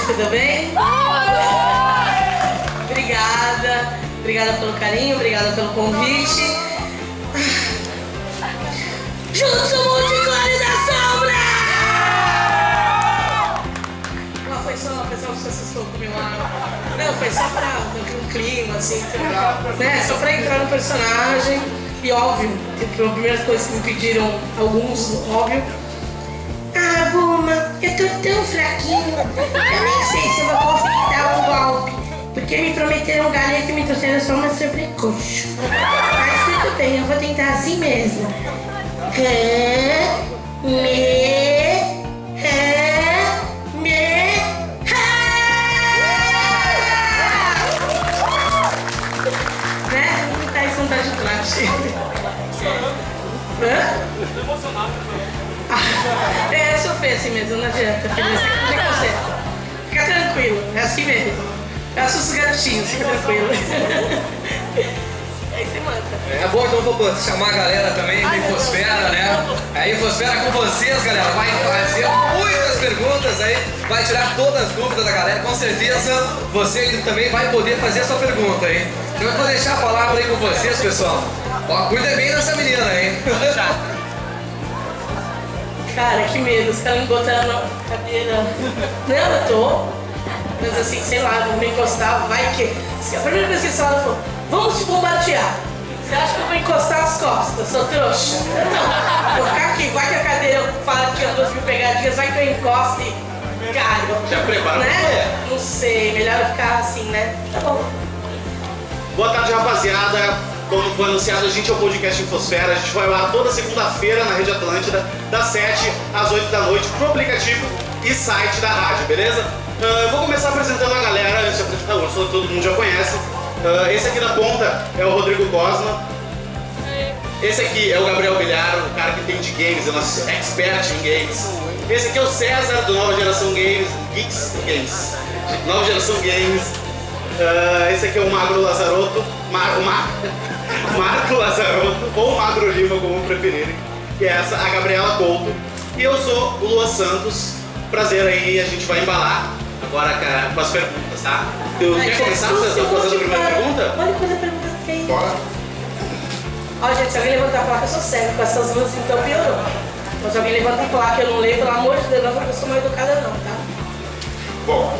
tudo bem? Obrigada pelo carinho, obrigada pelo convite. Juntos somos de Clã da Sombra! Não, foi só, o pessoal se assustou comigo lá. Não, foi só pra um clima, assim, né? Só pra entrar no personagem. E óbvio, tipo, a primeira coisa que me pediram, alguns, óbvio. Ah, Buma, eu tô tão fraquinho, eu nem sei se eu vou conseguir dar um golpe. Porque me prometeram galeta e me trouxeram só uma sobrecoxa. Mas tudo bem, eu vou tentar assim mesmo. Né? Não tá em sondagem de plástico. Eu sou feia assim mesmo, não adianta, filho, você tem conserto. Fica tranquilo, é assim mesmo. Eu assusto os gatinhos, fica tranquilo. Aí você manda. É bom então vou chamar a galera também da Infosfera, né? A Infosfera com vocês, galera, vai fazer muitas perguntas aí, vai tirar todas as dúvidas da galera, com certeza você também vai poder fazer a sua pergunta, hein? Então eu vou deixar a palavra aí com vocês, pessoal. Ó, cuida bem dessa menina, hein? Cara, que medo, os caras me botaram na cadeira. Não, eu tô. Mas assim, sei lá, vou me encostar, vai que... A primeira vez que eles falaram, falou, vamos te bombardear. Você acha que eu vou encostar as costas, sou trouxa? Não, vou ficar aqui, vai que a cadeira fala que tinha 2.000 pegadinhas, vai que eu encosto e caio. Já prepara, né? Não sei, melhor eu ficar assim, né? Tá bom. Boa tarde, rapaziada. Como foi anunciado, a gente é o podcast Infosfera. A gente vai lá toda segunda-feira na Rede Atlântida, das 7 às 8 da noite, pro aplicativo e site da rádio, beleza? Eu vou começar apresentando a galera, antes de apresentar o urso, todo mundo já conhece. Esse aqui na ponta é o Rodrigo Cosma. Esse aqui é o Gabriel Bilhar, o cara que tem de games, é nosso expert em games. Esse aqui é o César, do Nova Geração Games, Geeks Games. Nova Geração Games. Esse aqui é o Magro Lazarotto, Marco Lazarotto, ou Magro Lima, como preferirem. E essa, a Gabriela Couto. E eu sou o Lua Santos. Prazer aí, a gente vai embalar agora com as perguntas, tá? Tu quer começar? Você está fazendo a primeira pergunta? Olha quanta pergunta que tem. Bora. Ó, gente, se alguém levantar a placa, eu sou cego. Com essas luzes, então piorou. Mas se alguém levanta a placa e eu não leio, pelo amor de Deus, não é uma pessoa mal educada não, tá? Bom,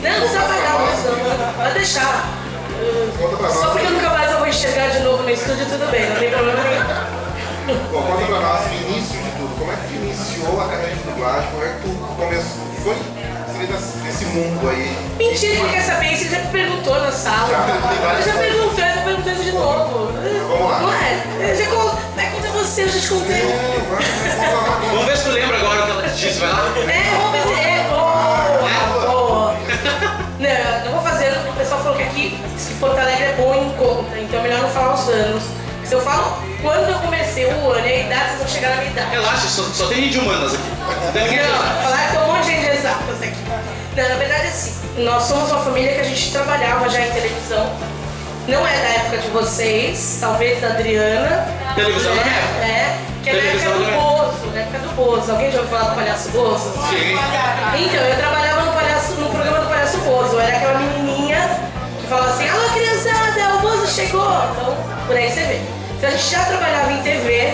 Não precisa apagar a luz, não. Pode deixar. Só porque nunca mais eu vou enxergar de novo no estúdio, tudo bem, não tem problema nenhum. Bom, conta pra nós o início de tudo. Como é que iniciou a carreira de dublagem? Como é que tu começou? Foi nesse mundo aí? Mentira, quem quer saber? Você já me perguntou na sala. Eu já perguntei, eu tô perguntando de novo. Vamos lá. Não é? Eu já vai contar você, eu já te contei. vamos ver se tu lembra agora o que ela te disse, vai lá? Vamos ver se não vou fazer, o pessoal falou que aqui Porto Alegre é bom em conta, então é melhor não falar os anos. Se eu falo quando eu comecei o ano e a idade, vocês vão chegar na minha idade. Relaxa, só tem gente de humanas aqui. Não, falar que tem um monte de gente exatas aqui. Não, na verdade é assim, nós somos uma família que a gente trabalhava já em televisão. Não é da época de vocês, talvez da Adriana. Televisão da minha época. Que é na época do Bozo, na época do Bozo. Alguém já ouviu falar do Palhaço Bozo? Sim. Então, eu trabalhava no programa do Palhaço Bozo. Eu era aquela menininha que falava assim, alô criançada, o Bozo chegou. Então, por aí você vê. Então a gente já trabalhava em TV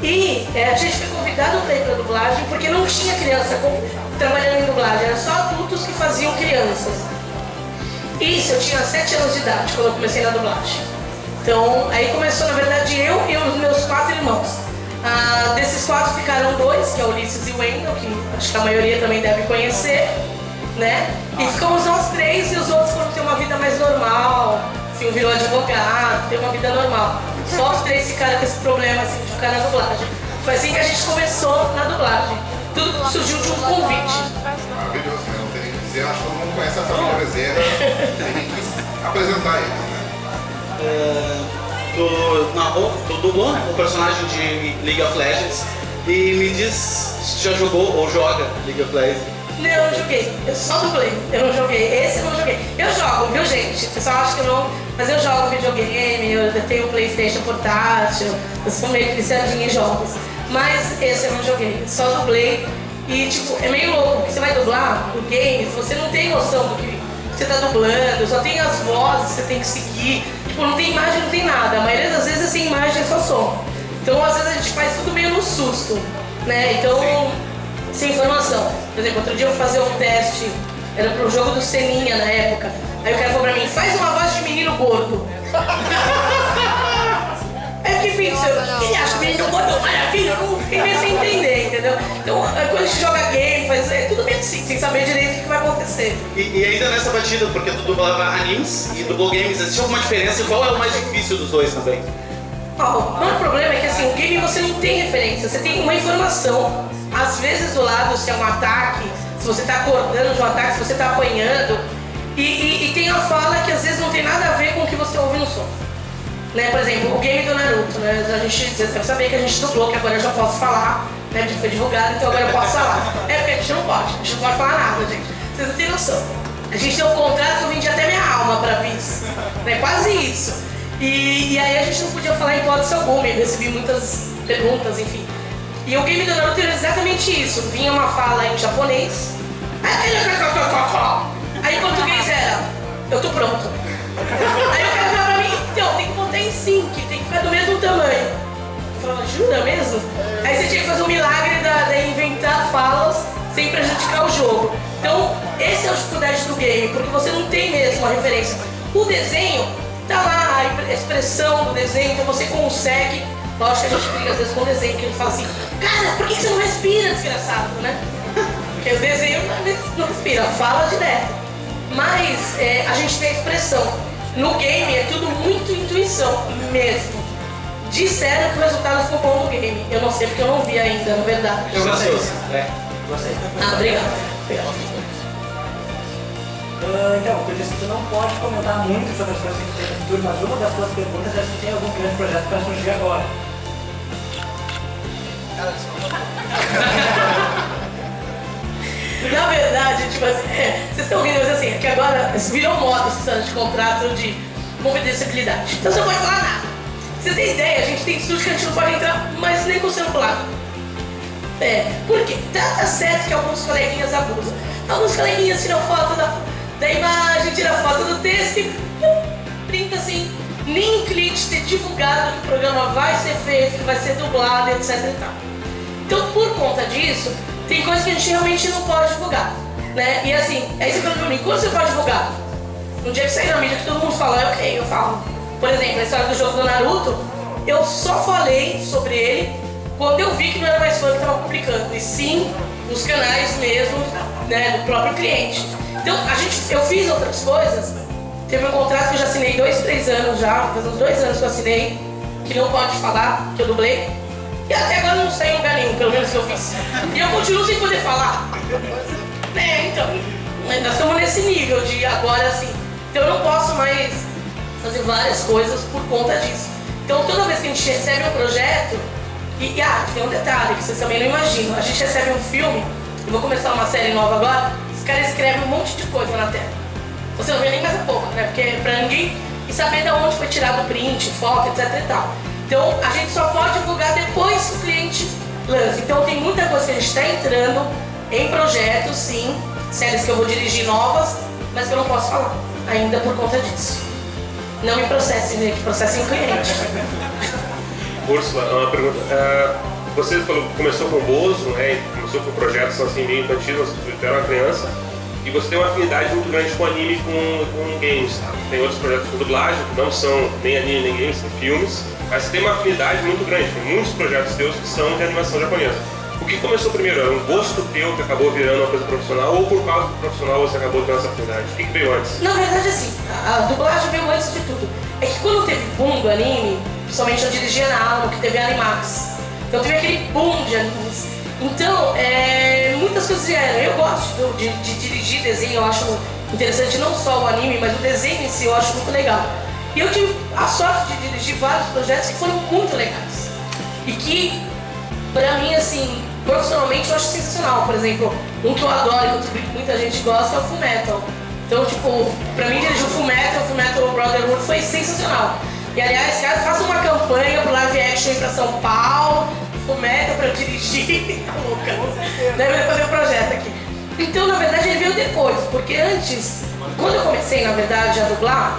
e a gente foi convidado para ir para dublagem porque não tinha criança trabalhando em dublagem, era só adultos que faziam crianças. Isso, eu tinha 7 anos de idade quando eu comecei na dublagem. Então, aí começou, na verdade, eu e os meus 4 irmãos. Desses 4 ficaram 2, que é o Ulisses e o Wendel, que acho que a maioria também deve conhecer, né? E ficamos nós 3 e os outros foram ter uma vida mais normal. Assim, um virou advogado, ter uma vida normal. Só os 3 ficaram com esse problema assim, de ficar na dublagem. Foi assim que a gente começou na dublagem. Tudo surgiu de um convite. Maravilhoso, né? Não tem nem que dizer, acho que todo mundo conhece a família Bezerra. Tem nem que apresentar eles, né? Tu dublou, né, o personagem de League of Legends. E me diz se tu já jogou ou joga League of Legends. Não, eu não joguei. Eu só dublei. Eu não joguei. Esse eu não joguei. Eu jogo, viu, gente? O pessoal acha que eu não... Mas eu jogo videogame, eu tenho um PlayStation portátil, eu sou meio viciadinha em jogos. Mas esse eu não joguei. Só dublei. E tipo, é meio louco, porque você vai dublar no game, você não tem noção do que você tá dublando, só tem as vozes, você tem que seguir. Tipo, não tem imagem, não tem nada. A maioria das vezes é sem imagem, é só som. Então às vezes a gente faz tudo meio no susto, né? Então, sem informação. Por exemplo, outro dia eu fui fazer um teste, era pro jogo do Seninha na época. Aí o cara falou pra mim, faz uma voz de menino gordo. Aí eu fiquei pensando, o que ele acha que menino gordo é maravilha? Eu não fiquei meio sem entender, entendeu? Então, quando a gente joga game, é tudo meio assim, sem saber direito o que vai acontecer. E ainda nessa batida, porque tu dublava animes e dublou games, existe alguma diferença? Qual é o mais difícil dos dois também? O maior problema é que assim, o game você não tem referência, você tem uma informação. Às vezes do lado, se é um ataque, se você está acordando de um ataque, se você está apanhando. E tem a fala que às vezes não tem nada a ver com o que você ouve no som. Né? Por exemplo, o game do Naruto, né? Você deve saber que a gente dublou, que agora eu já posso falar, né? Foi divulgado, então agora eu posso falar. É porque a gente não pode falar nada, gente. Vocês não têm noção. A gente tem um contrato que eu vendi até minha alma pra Viz. Né? Quase isso. E aí a gente não podia falar em hipótese alguma, eu recebi muitas perguntas, enfim. E o game do Naruto era exatamente isso. Vinha uma fala em japonês. Aí em português era, eu tô pronto. Aí o cara falava pra mim, então, tem que botar em sync, tem que ficar do mesmo tamanho. Eu falava, jura mesmo? Aí você tinha que fazer um milagre da inventar falas sem prejudicar o jogo. Então, essa é a dificuldade do game, porque você não tem mesmo uma referência. O desenho, tá lá a expressão do desenho, então você consegue. Lógico que a gente briga às vezes com o desenho, que ele fala assim, cara, por que você não respira, desgraçado, né? Porque o desenho não respira, fala direto. Mas a gente tem a expressão. No game é tudo muito intuição mesmo. Disseram que o resultado ficou bom no game. Eu não sei porque eu não vi ainda, na verdade. Eu gostei. Gostei. Ah, obrigado. Então, tu disse que tu não pode comentar muito sobre as coisas que tem no futuro, mas uma das tuas perguntas é se tem algum grande projeto para surgir agora. Na verdade, tipo assim, vocês estão rindo, mas assim, é que agora virou moda esse ano de contrato de confidencialidade. Então você não pode falar nada. Vocês têm ideia, a gente tem estúdio que a gente não pode entrar, mas nem com o celular. Por quê? Tá certo que alguns coleguinhas abusam. Alguns coleguinhas tiram foto da imagem, tiram foto do texto e printa assim, nem cliente ter divulgado que o programa vai ser feito, que vai ser dublado, etc e tal. Então, por conta disso, tem coisas que a gente realmente não pode divulgar, né? E assim, aí você fala pra mim, quando você pode divulgar? No dia que sair na mídia que todo mundo fala, ok, eu falo. Por exemplo, a história do jogo do Naruto, eu só falei sobre ele quando eu vi que não era mais fã que estava publicando, e sim nos canais mesmo, né, do próprio cliente. Então, eu fiz outras coisas, teve um contrato que eu já assinei 2, 3 anos já, faz uns 2 anos que eu assinei, que não pode falar, que eu dublei. E até agora não saiu em lugar nenhum, pelo menos que eu fiz. E eu continuo sem poder falar. Então, nós estamos nesse nível de agora assim. Então eu não posso mais fazer várias coisas por conta disso. Então toda vez que a gente recebe um projeto, tem um detalhe que vocês também não imaginam. A gente recebe um filme, eu vou começar uma série nova agora, os caras escrevem um monte de coisa na tela. Você não vê nem mais a pouco, né? Porque é pra ninguém e saber de onde foi tirado o print, foto, etc e tal. Então a gente só pode divulgar depois que o cliente lança. Então tem muita coisa que a gente está entrando em projetos, sim, séries que eu vou dirigir novas, mas que eu não posso falar ainda por conta disso. Não me processem, né? Que processem o cliente. Úrsula, uma pergunta. Você falou, começou com o Bozo, né? Começou com projetos assim meio infantis, você era uma criança. E você tem uma afinidade muito grande com anime e com games. Tem outros projetos com dublagem, que não são nem anime nem games, são filmes. Mas você tem uma afinidade muito grande, tem muitos projetos teus que são de animação japonesa. O que começou primeiro? Era um gosto teu que acabou virando uma coisa profissional ou por causa do profissional você acabou tendo essa afinidade? O que veio antes? Na verdade, assim, a dublagem veio antes de tudo. É que quando teve boom do anime, principalmente eu dirigia na Alamo, que teve Animax. Então teve aquele boom de animes. Então, muitas coisas vieram. Eu gosto de dirigir desenho, eu acho interessante não só o anime, mas o desenho em si eu acho muito legal. E eu tive a sorte de dirigir vários projetos que foram muito legais. E que, pra mim, assim, profissionalmente eu acho sensacional. Por exemplo, um que eu adoro, que muita gente gosta, é o Fullmetal. Então, tipo, pra mim dirigir o Fullmetal Brotherhood foi sensacional. E aliás, cara, faça uma campanha pro live action ir pra São Paulo, o meta pra eu dirigir. Louca. Deve fazer um projeto aqui. Então, na verdade, ele veio depois, porque antes, quando eu comecei, na verdade, a dublar,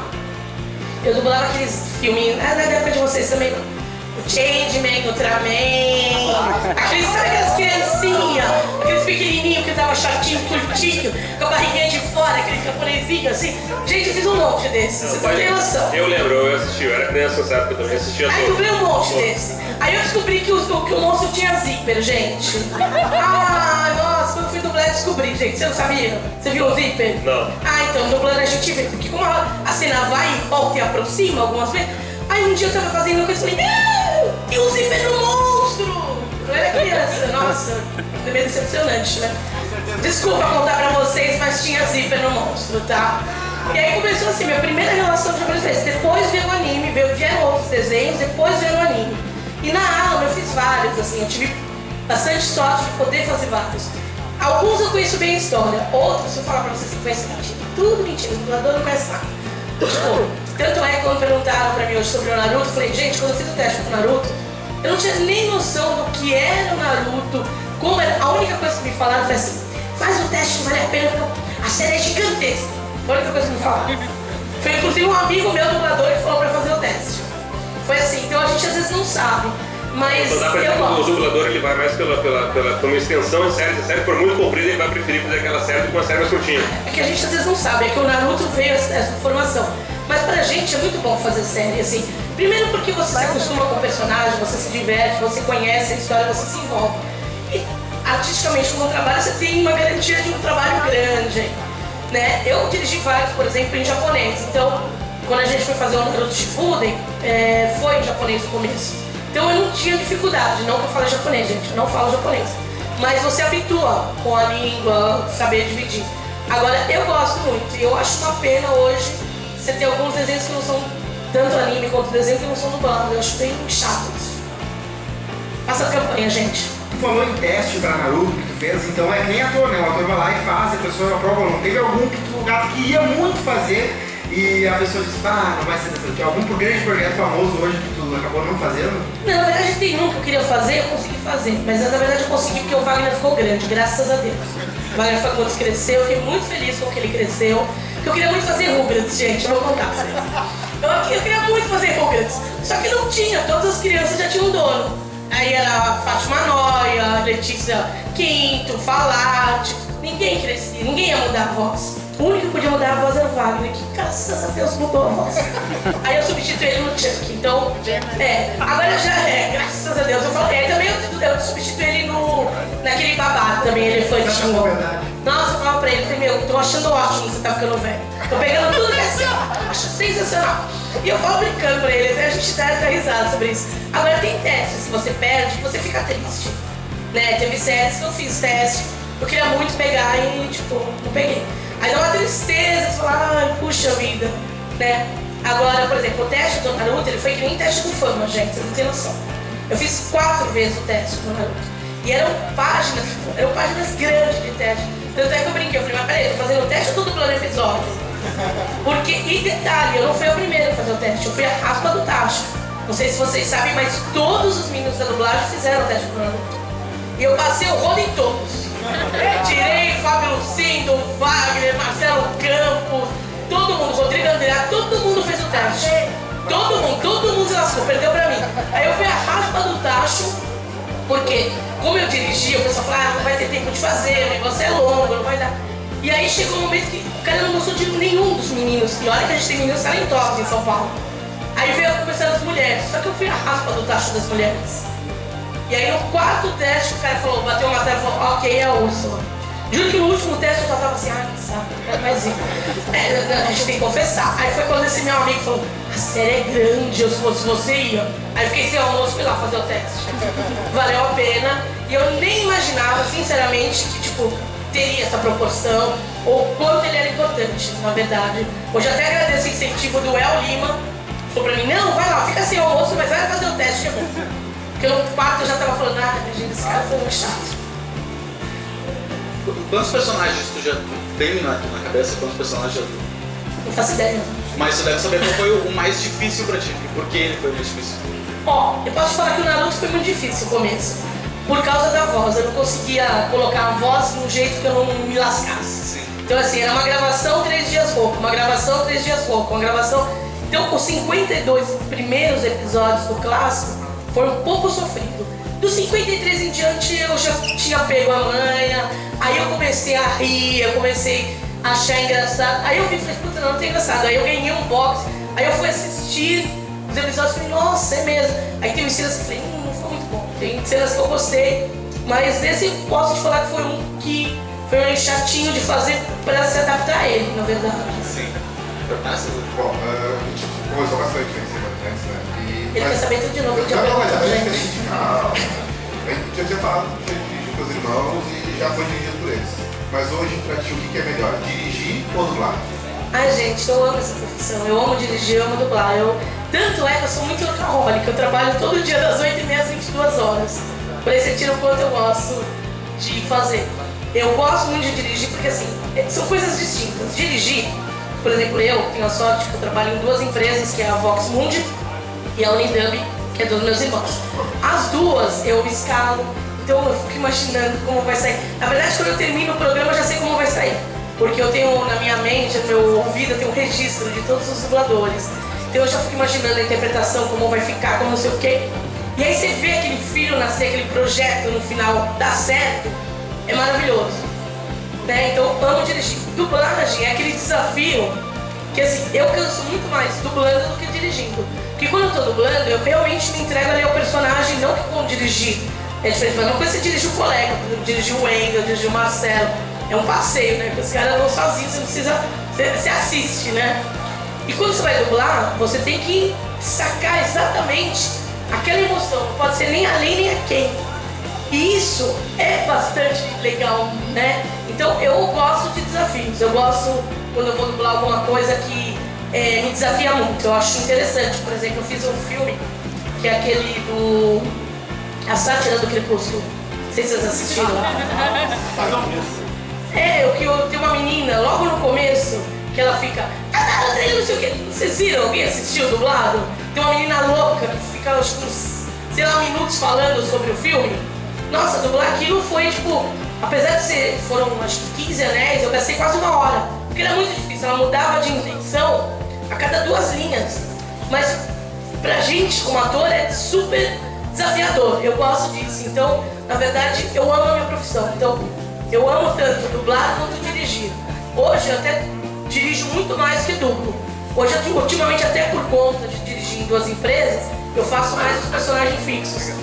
eu dublava aqueles filminhos, na época de vocês também, o Changeman, Ultraman, aquelas criancinhas, aqueles pequenininhos que estavam chatinho, curtinho, com a barriguinha de fora, aquele japonesinho assim. Gente, eu fiz um monte desses, vocês não têm noção. Eu lembro, eu assisti, eu era criança nessa época, eu também assistia Aí eu vi um monte desse. Aí eu descobri que o monstro tinha zíper, gente. Ah, nossa, quando eu fui dublar eu descobri, gente. Você não sabia? Você viu o zíper? Não. Ah, então, dublando a gente vê. Porque como a cena vai e volta e aproxima algumas vezes, aí um dia eu tava fazendo uma coisa e falei, tem um zíper no monstro! Eu era criança, nossa, é meio decepcionante, né? Desculpa contar pra vocês, mas tinha zíper no monstro, tá? E aí começou assim, minha primeira relação de japonês. Depois veio o anime, vieram outros desenhos, depois veio o anime. E na aula eu fiz vários, assim, eu tive bastante sorte de poder fazer vários. Alguns eu conheço bem a história, outros, se eu falar pra vocês que conhecem mentira, tudo mentira, o dublador não conhece nada. Tipo, tanto é que quando perguntaram pra mim hoje sobre o Naruto, eu falei, gente, quando eu fiz o teste pro Naruto, eu não tinha nem noção do que era o Naruto, como era. A única coisa que me falaram foi assim, faz o teste, vale a pena, a série é gigantesca. Foi a única coisa que me falaram. Foi inclusive um amigo meu dublador que falou pra fazer o teste. Foi assim, então a gente às vezes não sabe, mas Então dá pra dizer que o dublador ele vai mais por uma extensão de série. Se a série for muito comprida, ele vai preferir fazer aquela série do que uma série mais curtinha. É que a gente às vezes não sabe, é que o Naruto veio essa informação. Mas pra gente é muito bom fazer série, assim. Primeiro porque você se acostuma com o personagem, você se diverte, você conhece a história, você se envolve. E artisticamente como trabalho, você tem uma garantia de um trabalho grande, né? Eu dirigi vários, por exemplo, em japonês. Então, quando a gente foi fazer o Naruto Shippuden, foi em japonês no começo. Então eu não tinha dificuldade, não que eu falo japonês, gente, eu não falo japonês. Mas você habitua com a língua, saber dividir. Agora, eu gosto muito, e eu acho uma pena hoje você ter alguns desenhos que não são tanto anime quanto desenhos que não são dublados. Eu acho bem chato isso. Faça a campanha, gente. Tu falou em teste pra Naruto que tu fez, então é que nem ator, né? O ator vai lá e faz, a pessoa aprova ou não. Teve algum que tu queria muito fazer e a pessoa disse, não vai ser dessa. Tem algum grande projeto famoso hoje que tu acabou não fazendo? Não, na verdade tem um que eu queria fazer, eu consegui fazer. Mas na verdade eu consegui porque o Wagner ficou grande, graças a Deus. O Wagner Fagundes cresceu, eu fiquei muito feliz com que ele cresceu. Porque eu queria muito fazer Rugrats, gente, eu vou contar pra vocês. Eu queria muito fazer Rugrats, só que não tinha, todas as crianças já tinham um dono. Aí era a Fátima Noia, Letícia Quinto, Falate, ninguém crescia, ninguém ia mudar a voz. O único que podia mudar a voz era o Wagner, que graças a Deus mudou a voz. Aí eu substituí ele no Chuck, então, agora já graças a Deus. Eu falei, também eu substituí ele naquele babado também, elefantinho. Nossa, eu falava pra ele, falei, meu, tô achando ótimo que você tá ficando velho. Tô pegando tudo que é assim, acho sensacional. E eu falo brincando pra ele, até a gente dá risada sobre isso. Agora tem testes, se você perde, você fica triste. Né? Teve séries que eu fiz teste, eu queria muito pegar e, tipo, não peguei. Aí dá uma tristeza, você fala, ai, puxa vida, né? Agora, por exemplo, o teste do Naruto, ele foi que nem teste do Fama, gente, vocês não tem noção. Eu fiz 4 vezes o teste do Naruto. E eram páginas grandes de teste. Tanto é que eu brinquei, eu falei, mas peraí, eu tô fazendo o teste ou tô dublando episódio? Porque, e detalhe, eu não fui a primeira a fazer o teste, eu fui a raspa do tacho. Não sei se vocês sabem, mas todos os meninos da dublagem fizeram o teste do Naruto. E eu passei o rodo em todos. Tirei Fábio Lucindo, Wagner, Marcelo Campos, todo mundo, Rodrigo André, todo mundo fez o teste. Todo mundo se lascou, perdeu pra mim. Aí eu fui a raspa do tacho, porque como eu dirigia, o pessoal falava, não vai ter tempo de fazer, o negócio é longo, não vai dar. E aí chegou um momento que o cara não gostou de nenhum dos meninos. E olha que a gente tem meninos talentosos em São Paulo. Aí veio começando as mulheres, só que eu fui a raspa do tacho das mulheres. E aí no 4º teste o cara falou, bateu uma tela e falou, ok, é a Úrsula. Juro que no último teste eu já tava assim, que saco, mas a gente tem que confessar. Aí foi quando esse meu amigo falou, a série é grande, se fosse você ia. Aí fiquei sem almoço, fui lá fazer o teste. Valeu a pena. E eu nem imaginava, sinceramente, que tipo, teria essa proporção, ou quanto ele era importante, na verdade. Hoje até agradeço o incentivo do El Lima. Falou pra mim, não, vai lá, fica sem almoço, mas vai fazer o teste, que é bom. Porque no 4 eu já tava falando, gente, esse cara foi muito chato. Quantos personagens tu já tem na cabeça? Quantos personagens já tu? Não faço ideia. Mas tu deve saber qual foi o mais difícil pra ti. E por que ele foi mais difícil? Ó, eu posso falar que o Naruto foi muito difícil no começo. Por causa da voz, eu não conseguia colocar a voz de um jeito que eu não me lascasse. Então assim, era uma gravação 3 dias rouco, uma gravação 3 dias rouco, uma gravação... Então os 52 primeiros episódios do clássico foi um pouco sofrido. Dos 53 em diante eu já tinha pego a manha, aí eu comecei a rir, eu comecei a achar engraçado. Aí eu vi e falei, puta, não tem engraçado. Aí eu ganhei um box, aí eu fui assistir os episódios e falei, nossa, é mesmo. Aí tem cenas que eu falei, não foi muito bom. Tem cenas que eu gostei, mas esse posso te falar que foi um que foi meio chatinho de fazer pra se adaptar a ele, na verdade. Sim. Bom, a gente conversou bastante em cima antes, né? Ele quer saber tudo de novo, de não, mas é gente. diferente. A gente já tinha falado de dirigir com os irmãos e já foi dirigido por eles. Mas hoje, pra ti, o que é melhor? Dirigir ou dublar? Ai, gente, eu amo essa profissão. Eu amo dirigir, eu amo dublar. Tanto é que eu sou muito workaholic. Eu trabalho todo dia das 8h30 às 22 horas. Por aí você tira o quanto eu gosto de fazer. Eu gosto muito de dirigir porque, assim, são coisas distintas. Dirigir, por exemplo, eu tenho a sorte que eu trabalho em 2 empresas, que é a Vox Mundi e a Unidub, que é dos meus irmãos. As duas eu escalo, então eu fico imaginando como vai sair. Na verdade, quando eu termino o programa, eu já sei como vai sair. Porque eu tenho na minha mente, no meu ouvido, eu tenho um registro de todos os dubladores. Então eu já fico imaginando a interpretação, como vai ficar, como não sei o quê. E aí você vê aquele filho nascer, aquele projeto no final dar certo, é maravilhoso. Né? Então eu amo dirigir. Dublagem é aquele desafio que, assim, eu canso muito mais dublando do que dirigindo. Porque quando eu tô dublando, eu realmente me entrego ali ao personagem, não que como dirigir. É diferente, mas uma coisa é você dirigir o colega, dirigir o Wendel, dirigir o Marcelo. É um passeio, né? Porque os caras vão sozinhos, você não precisa... Você assiste, né? E quando você vai dublar, você tem que sacar exatamente aquela emoção. Não pode ser nem além nem a quem. E isso é bastante legal, né? Então eu gosto de desafios. Eu gosto quando eu vou dublar alguma coisa que me desafia muito. Eu acho interessante. Por exemplo, eu fiz um filme que é aquele do... A Sátira do Crepúsculo. Não sei se vocês assistiram. Eu tenho uma menina logo no começo que ela fica, não sei o que. Vocês viram? Alguém assistiu dublado? Tem uma menina louca que fica acho que uns, sei lá, minutos falando sobre o filme. Nossa, dublar aquilo foi tipo, apesar de foram acho que 15 anéis, eu gastei quase 1 hora. Porque era muito difícil, ela mudava de intenção a cada 2 linhas. Mas pra gente como ator é super desafiador, eu gosto disso. Então, na verdade, eu amo a minha profissão. Então, eu amo tanto dublar quanto dirigir. Hoje eu até dirijo muito mais que dublo. Hoje, ultimamente, até por conta de dirigir em 2 empresas, eu faço mais os personagens fixos.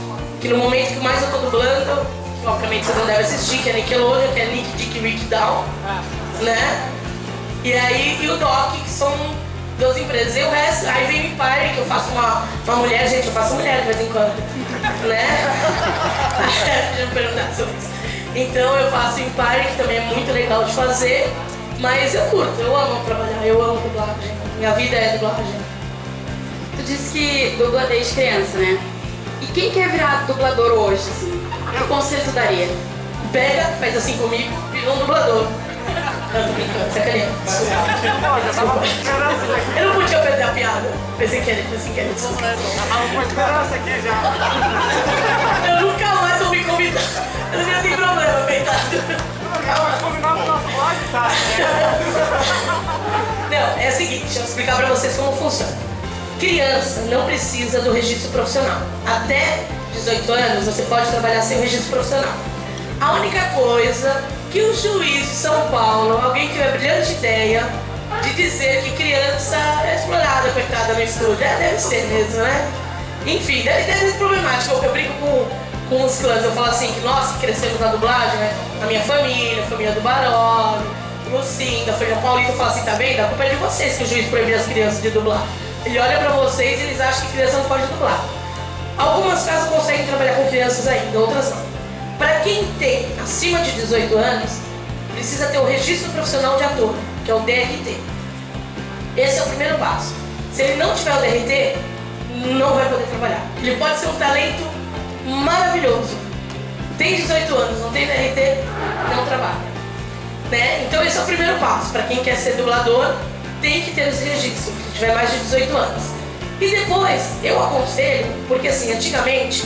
Que no momento que mais eu tô dublando, que obviamente você não deve assistir, que é Nickelodeon, que é Nick, Dick, Rick, Down, né? E aí, e o Doc, que são 2 empresas. E o resto, aí vem o Empire, que eu faço uma mulher, gente, eu faço mulher de vez em quando, né? Deixa eu perguntar sobre isso. Então eu faço Empire, que também é muito legal de fazer, mas eu curto, eu amo trabalhar, eu amo dublagem, minha vida é dublagem. Tu disse que dubla desde criança, né? E quem quer virar dublador hoje, assim? Que conselho tu daria? Pega, faz assim comigo, vira um dublador. Não, tô brincando, sacaneando. Desculpa. Eu não podia perder a piada. Foi sem querer, desculpa. Uma esperança aqui já. Eu nunca mais vou me convidar. Eu não tenho problema, coitado. Combinado com a voz, tá? Não, é o seguinte, deixa eu explicar pra vocês como funciona. Criança não precisa do registro profissional. Até 18 anos você pode trabalhar sem registro profissional. A única coisa que o juiz de São Paulo, alguém que teve a brilhante ideia de dizer que criança é explorada, coitada, no estúdio. Deve ser mesmo, né? Enfim, deve ser problemático. Eu brinco com os clãs, eu falo assim, que nós que crescemos na dublagem, né? A minha família, a família do Barone, Lucinda, a família Paulista, eu falo assim, tá vendo? A culpa é de vocês que o juiz proibiu as crianças de dublar. Ele olha pra vocês e eles acham que criança não pode dublar. Algumas casas conseguem trabalhar com crianças ainda, outras não. Para quem tem acima de 18 anos, precisa ter o registro profissional de ator, que é o DRT. Esse é o primeiro passo. Se ele não tiver o DRT, não vai poder trabalhar. Ele pode ser um talento maravilhoso. Tem 18 anos, não tem DRT, não trabalha. Né? Então esse é o primeiro passo. Para quem quer ser dublador, tem que ter esse registro, se tiver mais de 18 anos. E depois, eu aconselho, porque assim, antigamente,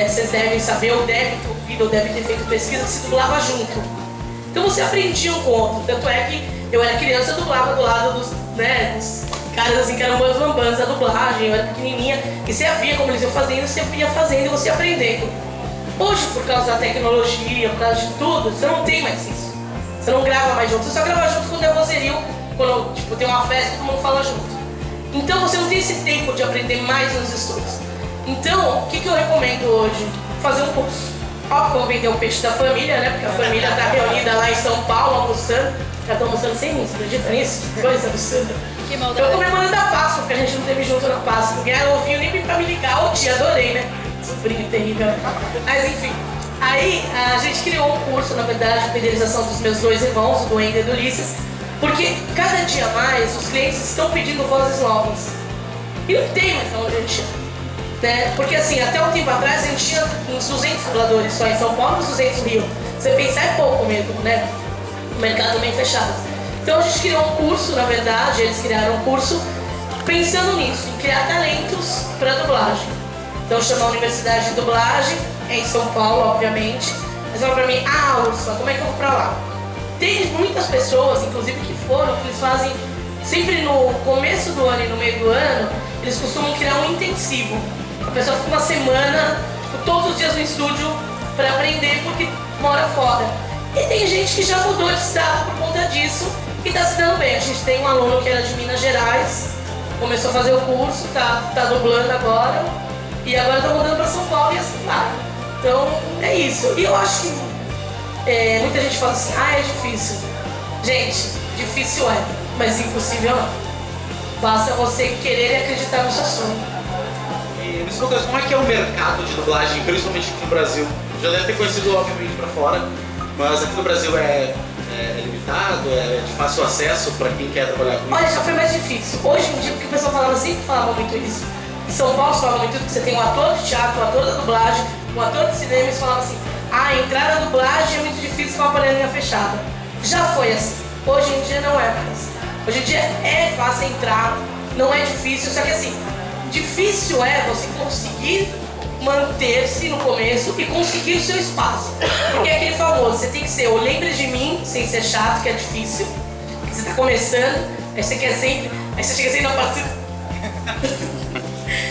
vocês devem saber, ou devem ter ouvido, ou devem ter feito pesquisa, que se dublava junto. Então você aprendia um com o outro. Tanto é que eu era criança, eu dublava do lado dos caras assim, que eram meus bambans da dublagem, eu era pequenininha, e você via como eles iam fazendo, você ia fazendo e você ia aprendendo. Hoje, por causa da tecnologia, por causa de tudo, você não tem mais isso. Você não grava mais junto, você só grava junto quando é vozerio, quando tipo, tem uma festa e todo mundo fala junto. Então você não tem esse tempo de aprender mais nos estudos. Então, o que eu recomendo hoje? Fazer um curso. Óbvio que eu vou vender o peixe da família, né? Porque a família está reunida lá em São Paulo, almoçando. Já estão almoçando sem mim, você acredita nisso? Coisa absurda. Que maldade. Eu comemorando a Páscoa, porque a gente não teve junto na Páscoa. Não ganharam ovinho nem pra me ligar. Ô tia, adorei, né? Sobrinho terrível. Mas enfim. Aí a gente criou um curso, na verdade, de fidelização dos meus dois irmãos, do Wender e do Ulisses. Porque cada dia mais os clientes estão pedindo vozes novas. E não tem mais onde a gente chama. Né? Porque assim, até um tempo atrás a gente tinha uns 200 dubladores só em São Paulo, uns 200 no Rio. Você pensar é pouco mesmo, né? O mercado meio fechado. Então a gente criou um curso, na verdade, eles criaram um curso pensando nisso, em criar talentos para dublagem. Então chama a Universidade de Dublagem, é em São Paulo, obviamente. Mas falam pra mim, Ursula, como é que eu vou pra lá? Tem muitas pessoas, inclusive que foram, que eles fazem sempre no começo do ano e no meio do ano, eles costumam criar um intensivo. A pessoa fica uma semana, todos os dias no estúdio, para aprender porque mora fora. E tem gente que já mudou de estado por conta disso e está se dando bem. A gente tem um aluno que era de Minas Gerais, começou a fazer o curso, tá dublando agora, e agora está mudando para São Paulo e assim vai. Então é isso. E eu acho que muita gente fala assim, é difícil. Gente, difícil é, mas impossível não. Basta você querer e acreditar no seu sonho. Me explica como é que é o mercado de dublagem, principalmente aqui no Brasil? Já deve ter conhecido, obviamente, pra fora, mas aqui no Brasil é limitado, é de fácil acesso para quem quer trabalhar com isso? Olha, já foi mais difícil. Hoje em dia, porque o pessoal falava sempre falava muito isso. Em São Paulo falava muito isso, que você tem um ator de teatro, um ator da dublagem, um ator de cinema, e eles falavam assim, entrar na dublagem é muito difícil com a panelinha fechada. Já foi assim. Hoje em dia não é mais. Hoje em dia é fácil entrar, não é difícil, só que assim, difícil é você conseguir manter-se no começo e conseguir o seu espaço. Porque é aquele famoso, você tem que ser o lembre de mim, sem ser chato, que é difícil. Porque você tá começando, aí você quer sempre, aí você chega sempre na partida.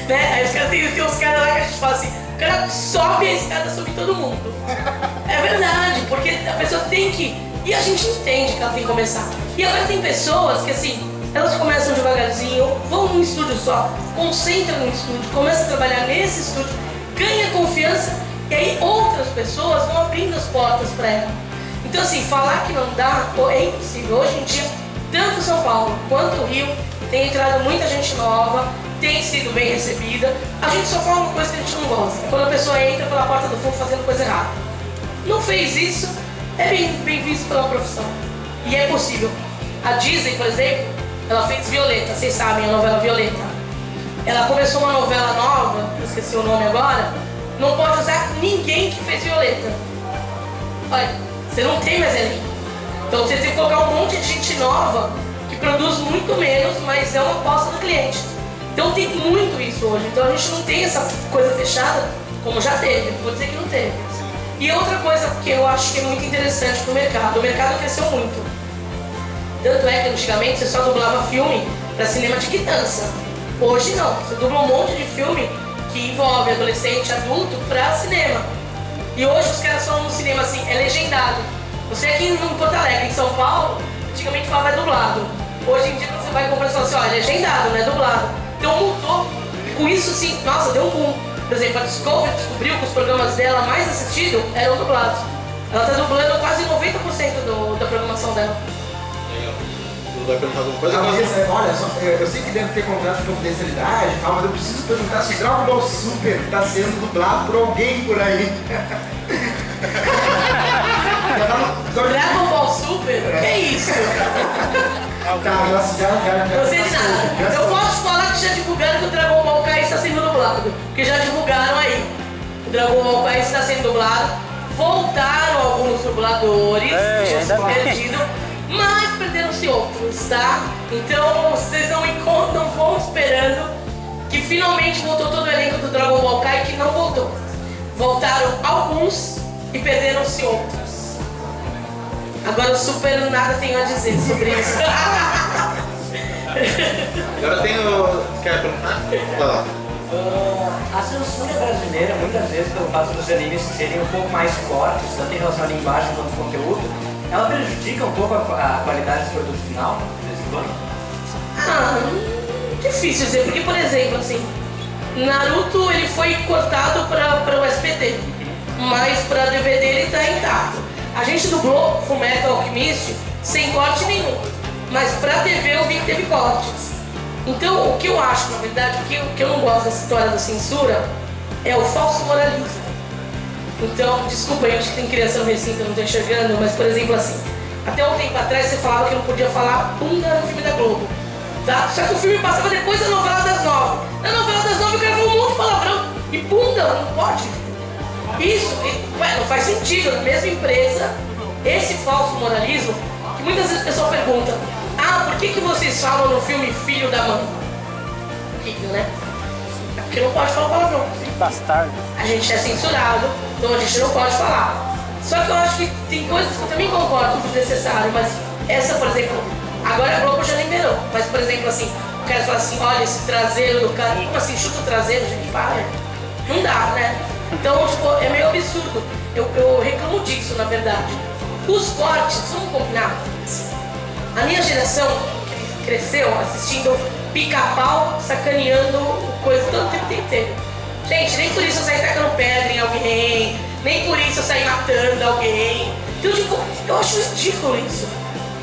Né? Aí os caras tem uns caras lá que a gente fala assim, o cara sobe a escada sobre todo mundo. É verdade, porque a pessoa tem que. E a gente entende que ela tem que começar. E agora tem pessoas que assim, elas começam devagarzinho, vão num estúdio só, concentram no estúdio, começam a trabalhar nesse estúdio, ganha confiança e aí outras pessoas vão abrindo as portas para ela. Então assim, falar que não dá é impossível. Hoje em dia, tanto São Paulo quanto o Rio, tem entrado muita gente nova, tem sido bem recebida. A gente só fala uma coisa que a gente não gosta, quando a pessoa entra pela porta do fundo fazendo coisa errada. Não fez isso, é bem visto pela profissão. E é possível. A Disney, por exemplo, ela fez Violeta, vocês sabem a novela Violeta. Ela começou uma novela nova, eu esqueci o nome agora, não pode usar ninguém que fez Violeta. Olha, você não tem mais elenco. Então você tem que colocar um monte de gente nova, que produz muito menos, mas é uma aposta do cliente. Então tem muito isso hoje. Então a gente não tem essa coisa fechada, como já teve, não vou dizer que não teve. E outra coisa que eu acho que é muito interessante pro mercado, o mercado cresceu muito. Tanto é que antigamente você só dublava filme para cinema de criança. Hoje não, você dubla um monte de filme que envolve adolescente, adulto para cinema. E hoje os caras falam no cinema assim, é legendado. Você aqui em Porto Alegre, em São Paulo, antigamente falava é dublado. Hoje em dia quando você vai comprar, você fala assim, é legendado, não é dublado. Então mudou. E com isso sim, nossa, deu um boom. Por exemplo, a Discovery descobriu que os programas dela mais assistidos eram dublados. Ela está dublando quase 90% da programação dela. Vai perguntar alguma coisa? Olha, eu sei que deve ter contrato de confidencialidade e tal, mas eu preciso perguntar se Dragon Ball Super está sendo dublado por alguém por aí. Dragon Ball Super? Que é isso? Não sei de nada. Eu posso falar que já divulgaram que o Dragon Ball Kai está sendo dublado. Porque já divulgaram aí. O Dragon Ball Kai está sendo dublado. Voltaram alguns dubladores que tinham se perdido, mas perderam-se outros, tá? Então vocês não vão esperando finalmente voltou todo o elenco do Dragon Ball Kai, que não voltou. Voltaram alguns e perderam-se outros. Agora o Super nada tenho a dizer sobre isso. Agora eu tenho... Quer perguntar? Vai lá. A censura brasileira, muitas vezes, pelo fato dos animes serem um pouco mais fortes, tanto em relação à linguagem quanto ao conteúdo, ela prejudica um pouco a qualidade do produto final, de vez em quando? Difícil dizer, porque, por exemplo, assim, Naruto ele foi cortado para o SBT, mas para DVD ele tá intacto. A gente dublou Fullmetal Alchemist sem corte nenhum, mas para TV eu vi que teve cortes. Então, o que eu acho, na verdade, o que eu não gosto dessa história da censura é o falso moralismo. Então, desculpa, eu acho que tem criança no recinto, eu não estou enxergando, mas, por exemplo, assim, até um tempo atrás você falava que não podia falar bunda no filme da Globo, tá? Só que o filme passava depois da novela das 9. Na novela das 9 o cara falou um monte de palavrão, e bunda não pode. Isso, não faz sentido, na mesma empresa, esse falso moralismo, que muitas vezes o pessoal pergunta, por que vocês falam no filme Filho da Mãe? Horrível, né? É porque não pode falar palavrão. Bastardo. A gente é censurado, então a gente não pode falar. Só que eu acho que tem coisas que eu também concordo com o necessário, mas essa, por exemplo, agora a Globo já liberou, mas, por exemplo, assim, o cara fala assim, olha esse traseiro do cara, como assim, chuta o traseiro, gente, para. Não dá, né? Então, tipo, é meio absurdo. Eu reclamo disso, na verdade. Os cortes, vamos combinar? A minha geração cresceu assistindo Pica-Pau sacaneando coisa todo o tempo inteiro. Gente, nem por isso eu saí tacando pedra em alguém, nem por isso eu saí matando alguém. Então, tipo, eu acho ridículo isso.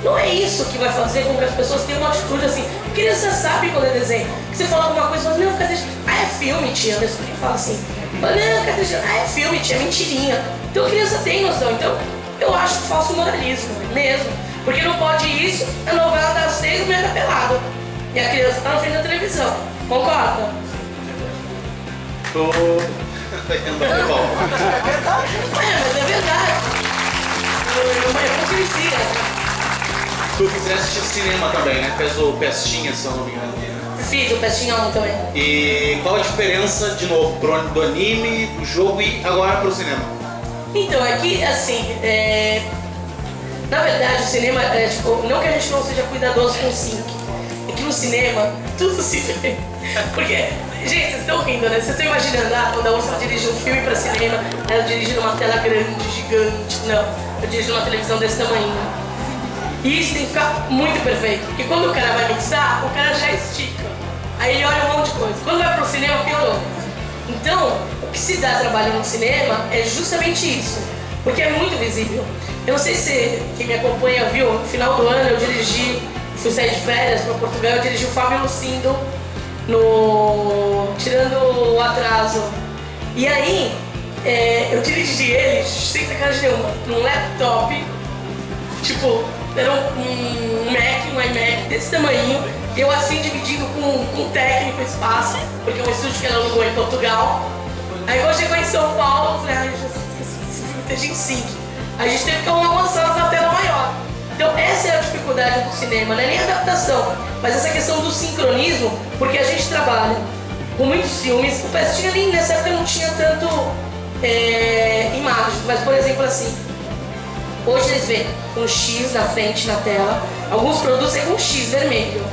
Não é isso que vai fazer com que as pessoas tenham uma atitude assim. A criança sabe quando é desenho. Que você fala alguma coisa, mas não, cadê? É filme, tia. Meu sobrinho fala assim. Fala, não, cadê? É filme, tia, é mentirinha. Então a criança tem noção. Então, eu acho falso moralismo mesmo. Porque não pode isso, a novela das 6 mulher tá pelada. E a criança tá na frente da televisão. Concorda? Tô... Tá entendendo da futebol. Mas é verdade. É hipocrisia. Tu quiser assistir cinema também, né? Fez o Pestinha, se eu não me engano. Fiz o Pestinha 1 também. E qual a diferença, de novo, do anime, do jogo e agora pro cinema? Então, é que, assim, na verdade, o cinema, tipo, não que a gente não seja cuidadoso com o sync, é que no cinema tudo se vê. Porque, gente, vocês estão rindo, né? Vocês estão imaginando, quando a Úrsula dirige um filme pra cinema, ela dirige numa tela grande, gigante. Não, eu dirijo numa televisão desse tamanho. E isso tem que ficar muito perfeito, porque quando o cara vai mixar, o cara já estica. Aí ele olha um monte de coisa. Quando vai pro cinema, piorou. Então, o que se dá trabalho no cinema é justamente isso, porque é muito visível. Eu não sei se quem me acompanha viu, no final do ano eu dirigi, fui sair de férias para Portugal, eu dirigi o Fábio Lucindo no Tirando o Atraso. E aí, eu dirigi ele, sem sacanagem nenhuma, num laptop, tipo, era um Mac, um iMac desse tamanho, eu assim dividindo com um técnico espaço, porque é um estúdio que ela alugou em Portugal. Aí quando chegou em São Paulo, eu falei, ai, esse filme esteja em sync. A gente teve que arrumar uma sala na tela maior. Então essa é a dificuldade do cinema, não é nem a adaptação, mas essa questão do sincronismo, porque a gente trabalha com muitos filmes, o Pestinha nem nessa época não tinha tanto imagens, mas por exemplo assim, hoje eles vêem com X na frente na tela, alguns produtos é com X vermelho,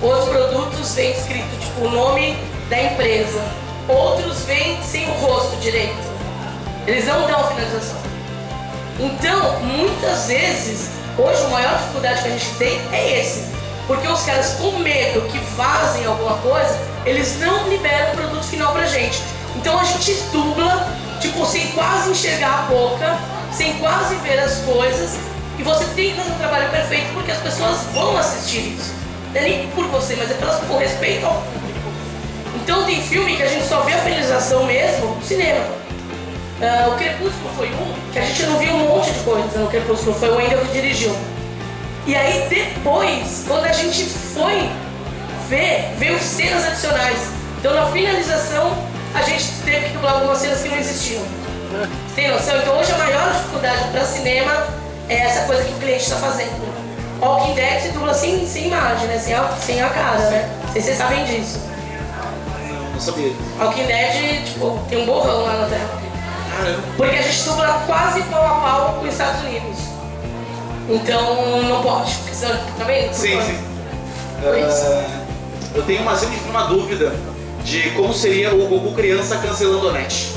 outros produtos vêm escrito tipo o nome da empresa, outros vêm sem o rosto direito, eles não dão finalização. Então, muitas vezes, hoje a maior dificuldade que a gente tem é esse, porque os caras com medo que vazem alguma coisa, eles não liberam o produto final pra gente. Então a gente dubla, tipo, sem quase enxergar a boca, sem quase ver as coisas, e você tem que fazer um trabalho perfeito porque as pessoas vão assistir isso. Não é nem por você, mas é por respeito ao público. Então tem filme que a gente só vê a finalização mesmo no cinema. O Crepúsculo foi um que a gente não viu um monte de coisas no Crepúsculo, foi o Wendell que dirigiu. E aí depois, quando a gente foi ver, veio cenas adicionais. Então na finalização a gente teve que dublar algumas cenas que não existiam. Tem noção? Então hoje a maior dificuldade para cinema é essa coisa que o cliente está fazendo. Walking Dead se dubla sem imagem, né? Sem a cara, né? Não sei se vocês sabem disso. sabia. Walking Dead, tipo, tem um borrão lá na Terra. Caramba. Porque a gente dubla quase pau a pau com os Estados Unidos. Então não pode. Porque senão, tá vendo? Sim, sim. Por isso. Eu tenho sempre uma dúvida de como seria o Goku criança cancelando a net.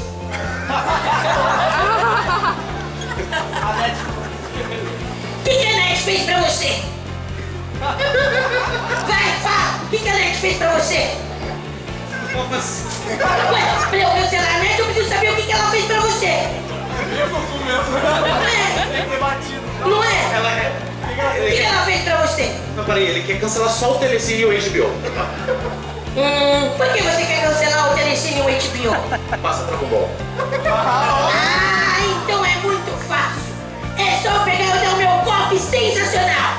O que a NET fez pra você? Vai, fala! O que a NET fez pra você? Como assim? Ué, pra eu cancelar a NET, eu preciso saber o que ela fez pra você. Não é? Ela é. O que ela fez pra você? Não, peraí, ele quer cancelar só o Telecine e o HBO. Por que você quer cancelar o Telecine e o HBO? Passa Dragon Ball. Ah, então é muito fácil. É só pegar e dar o meu golpe sensacional.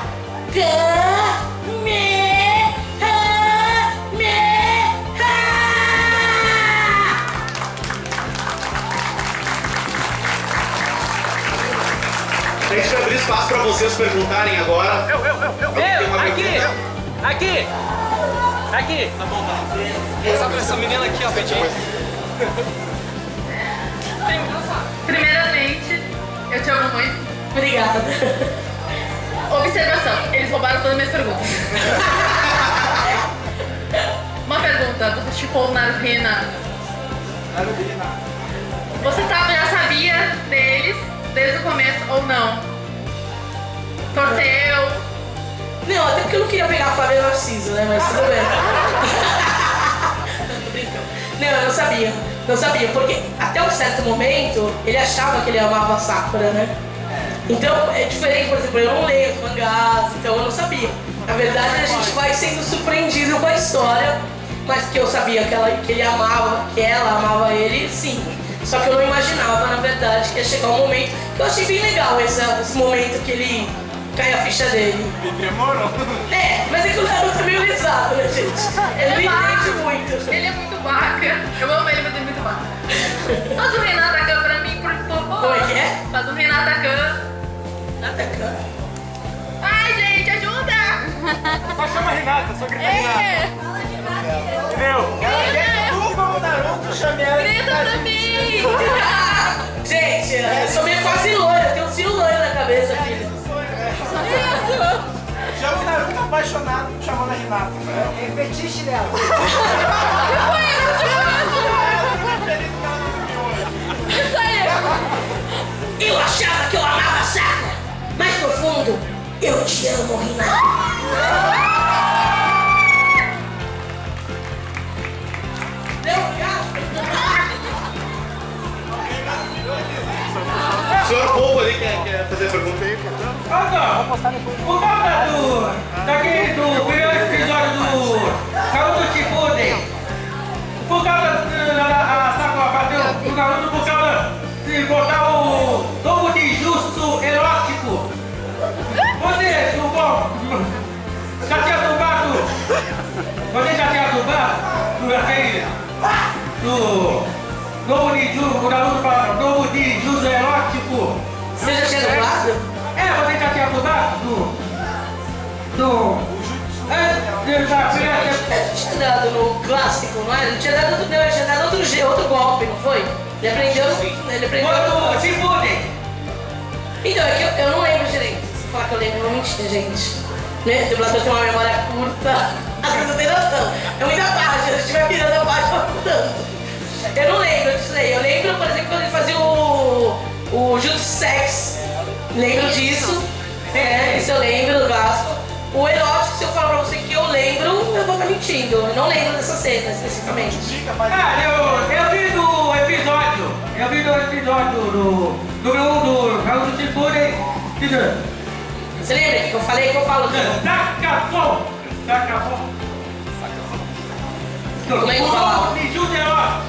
A gente vai abrir espaço pra vocês perguntarem agora. Aqui! Tá bom, tá. Sabe essa menina aqui, ó, Petinho? Primeiramente, eu te amo muito. Obrigada. Observação, eles roubaram todas as minhas perguntas. Uma pergunta, você chipou o Naruto e Hinata? Você já sabia deles desde o começo ou não? Torceu? Não, até porque eu não queria pegar a Flávia Narciso, né? Mas tudo bem. Tô brincando. Não, eu não sabia. Não sabia, porque até um certo momento ele achava que ele amava a Sakura, né? Então é diferente, por exemplo, eu não leio os mangás, então eu não sabia. Na verdade a gente vai sendo surpreendido com a história, mas que eu sabia que ele amava, que ela amava ele, sim. Só que eu não imaginava, na verdade, que ia chegar um momento que eu achei bem legal esse momento que ele cai a ficha dele. Demorou. É, mas é que o Naruto é meio risado, né, gente? Ele não entende muito. Ele é muito vaca. Eu amo ele, mas ele é muito vaca. Faz um Renata Khan pra mim, por favor. Como é que é? Faz um Renata Khan. Renata. Ai, gente, ajuda! Só chama a Renata, só grita Renata. Entendeu? Ela quer que tu, como Naruto, chame ela. Grita pra mim! Gente, eu sou meio quase loira, tenho um cílio loiro na cabeça, filha. Chama o Naruto apaixonado, chamando a Renata. É fetiche dela. Isso aí! Eu achava que eu amava a Sakura, mas no fundo, eu te amo, Hinata. O senhor Povo ali quer fazer pergunta aí? Por causa daquele do primeiro episódio do Naruto Shippuden, por causa da Sakura bateu o Naruto por causa de botar o novo ninjutsu erótico. Você já tinha dublado? Você já tinha dublado? Do novo ninjutsu, o Naruto fala, novo ninjutsu erótico. Você já tinha dublado? É, você já tinha dublado? Ele tinha dado no clássico, não é? Ele tinha dado outro golpe, não foi? Ele aprendeu. Quando se fudem! Então, é que eu não lembro direito. Se falar que eu lembro, eu vou mentir, gente. Né? O dublador tem uma memória curta. Às vezes não tem noção. É muita página, se estiver virando a página, mudando. Eu não lembro disso aí. Eu lembro, por exemplo, quando ele fazia o Jutsu Sex. Lembro disso. É, isso eu lembro do Vasco. O erótico, se eu falar pra você que eu lembro, eu vou estar mentindo. Eu não lembro dessa cena especificamente. Ah, eu vi do episódio. Eu vi do episódio do Naruto Shippuden. Você lembra que eu falei que eu falo tudo? Sacafon! Como é que eu falava? Ninjutsu erótico.